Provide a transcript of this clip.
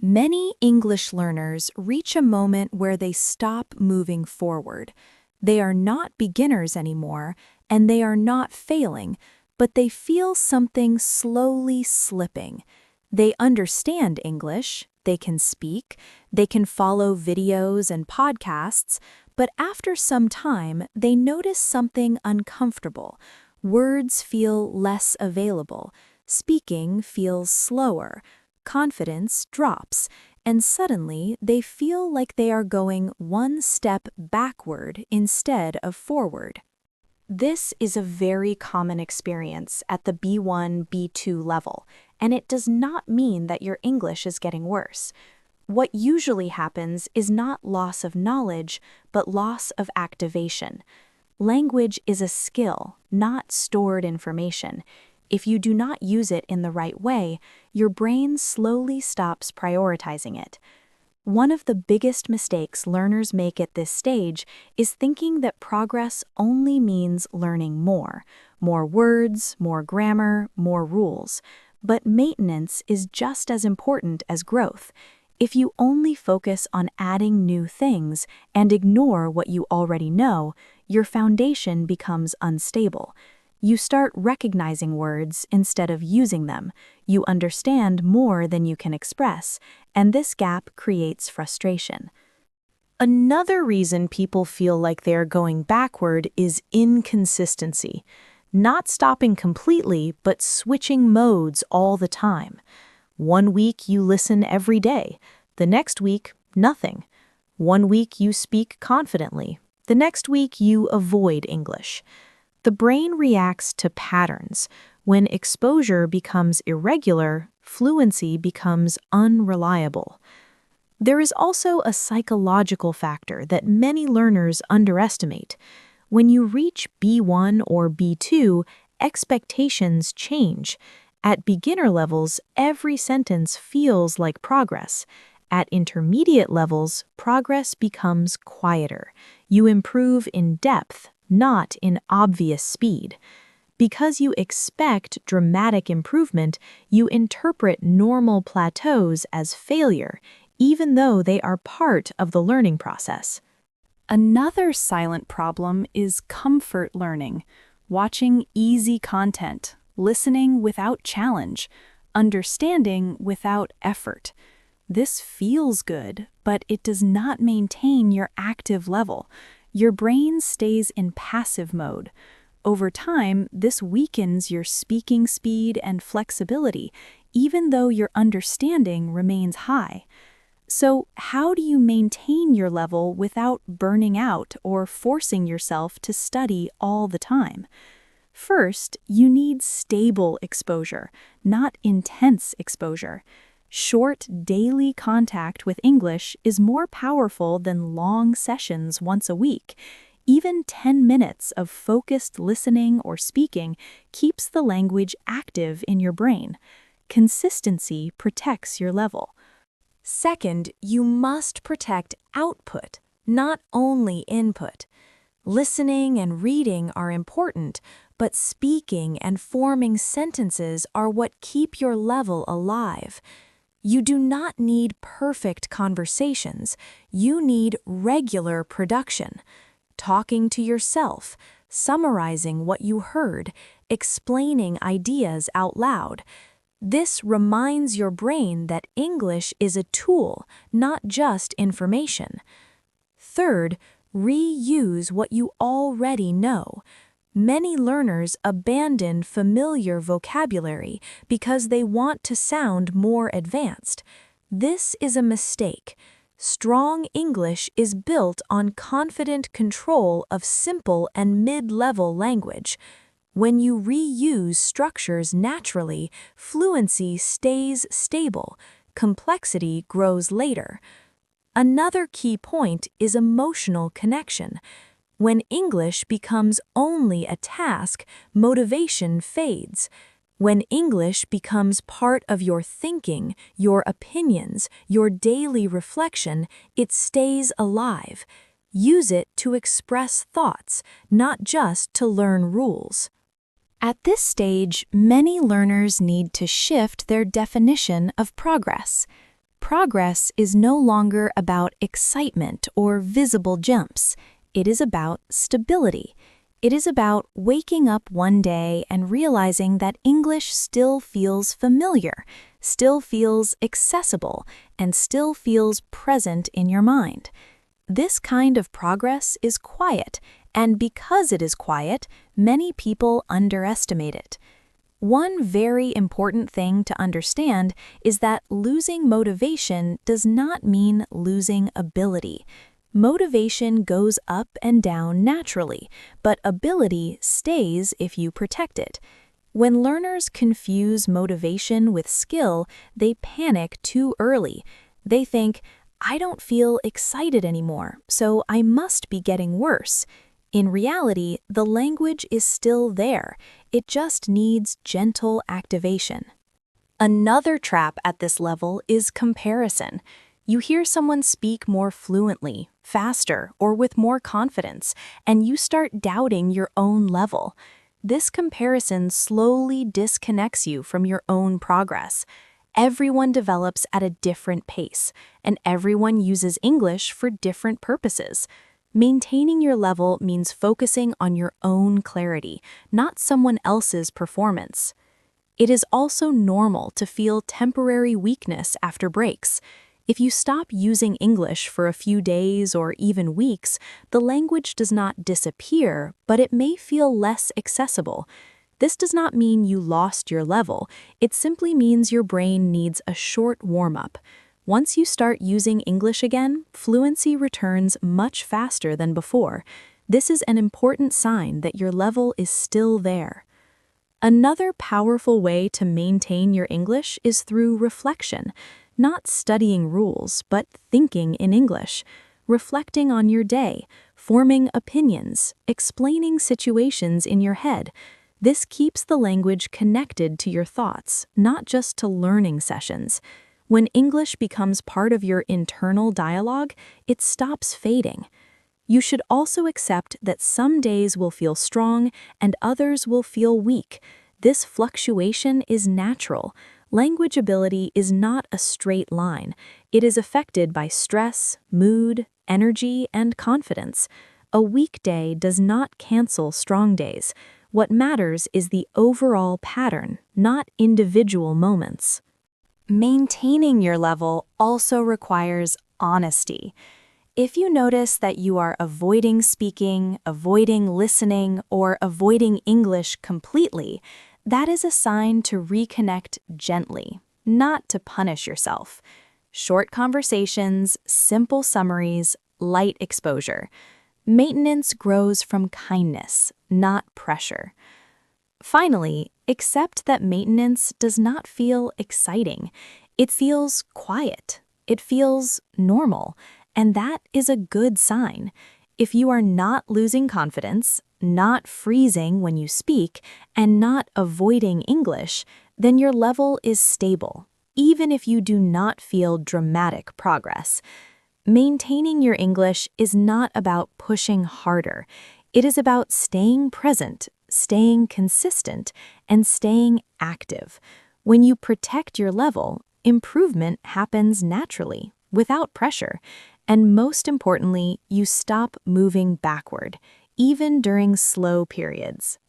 Many English learners reach a moment where they stop moving forward. They are not beginners anymore, and they are not failing, but they feel something slowly slipping. They understand English, they can speak, they can follow videos and podcasts, but after some time, they notice something uncomfortable. Words feel less available, speaking feels slower, confidence drops, and suddenly they feel like they are going one step backward instead of forward. This is a very common experience at the B1-B2 level, and it does not mean that your English is getting worse. What usually happens is not loss of knowledge, but loss of activation. Language is a skill, not stored information. If you do not use it in the right way, your brain slowly stops prioritizing it. One of the biggest mistakes learners make at this stage is thinking that progress only means learning more words, more grammar, more rules. But maintenance is just as important as growth. If you only focus on adding new things and ignore what you already know, your foundation becomes unstable. You start recognizing words instead of using them. You understand more than you can express, and this gap creates frustration. Another reason people feel like they are going backward is inconsistency. Not stopping completely, but switching modes all the time. One week you listen every day. The next week, nothing. One week you speak confidently. The next week you avoid English. The brain reacts to patterns. When exposure becomes irregular, fluency becomes unreliable. There is also a psychological factor that many learners underestimate. When you reach B1 or B2, expectations change. At beginner levels, every sentence feels like progress. At intermediate levels, progress becomes quieter. You improve in depth, not in obvious speed. Because you expect dramatic improvement, you interpret normal plateaus as failure, even though they are part of the learning process. Another silent problem is comfort learning, watching easy content, listening without challenge, understanding without effort. This feels good, but it does not maintain your active level. Your brain stays in passive mode. Over time, this weakens your speaking speed and flexibility, even though your understanding remains high. So, how do you maintain your level without burning out or forcing yourself to study all the time? First, you need stable exposure, not intense exposure. Short daily contact with English is more powerful than long sessions once a week. Even 10 minutes of focused listening or speaking keeps the language active in your brain. Consistency protects your level. Second, you must protect output, not only input. Listening and reading are important, but speaking and forming sentences are what keep your level alive. You do not need perfect conversations. You need regular production. Talking to yourself, summarizing what you heard, explaining ideas out loud. This reminds your brain that English is a tool, not just information. Third, reuse what you already know. Many learners abandon familiar vocabulary because they want to sound more advanced. This is a mistake. Strong English is built on confident control of simple and mid-level language. When you reuse structures naturally, fluency stays stable, complexity grows later. Another key point is emotional connection. When English becomes only a task, motivation fades. When English becomes part of your thinking, your opinions, your daily reflection, it stays alive. Use it to express thoughts, not just to learn rules. At this stage, many learners need to shift their definition of progress. Progress is no longer about excitement or visible jumps. It is about stability. It is about waking up one day and realizing that English still feels familiar, still feels accessible, and still feels present in your mind. This kind of progress is quiet, and because it is quiet, many people underestimate it. One very important thing to understand is that losing motivation does not mean losing ability. Motivation goes up and down naturally, but ability stays if you protect it. When learners confuse motivation with skill, they panic too early. They think, I don't feel excited anymore, so I must be getting worse. In reality, the language is still there. It just needs gentle activation. Another trap at this level is comparison. You hear someone speak more fluently, faster, or with more confidence, and you start doubting your own level. This comparison slowly disconnects you from your own progress. Everyone develops at a different pace, and everyone uses English for different purposes. Maintaining your level means focusing on your own clarity, not someone else's performance. It is also normal to feel temporary weakness after breaks. If you stop using English for a few days or even weeks, the language does not disappear, but it may feel less accessible. This does not mean you lost your level. It simply means your brain needs a short warm-up. Once you start using English again, fluency returns much faster than before. This is an important sign that your level is still there. Another powerful way to maintain your English is through reflection. Not studying rules, but thinking in English, reflecting on your day, forming opinions, explaining situations in your head. This keeps the language connected to your thoughts, not just to learning sessions. When English becomes part of your internal dialogue, it stops fading. You should also accept that some days will feel strong and others will feel weak. This fluctuation is natural. Language ability is not a straight line. It is affected by stress, mood, energy, and confidence. A weak day does not cancel strong days. What matters is the overall pattern, not individual moments. Maintaining your level also requires honesty. If you notice that you are avoiding speaking, avoiding listening, or avoiding English completely, that is a sign to reconnect gently, not to punish yourself. Short conversations, simple summaries, light exposure. Maintenance grows from kindness, not pressure. Finally, accept that maintenance does not feel exciting. It feels quiet. It feels normal, and that is a good sign. If you are not losing confidence, not freezing when you speak, and not avoiding English, then your level is stable, even if you do not feel dramatic progress. Maintaining your English is not about pushing harder. It is about staying present, staying consistent, and staying active. When you protect your level, improvement happens naturally, without pressure. And most importantly, you stop moving backward, even during slow periods.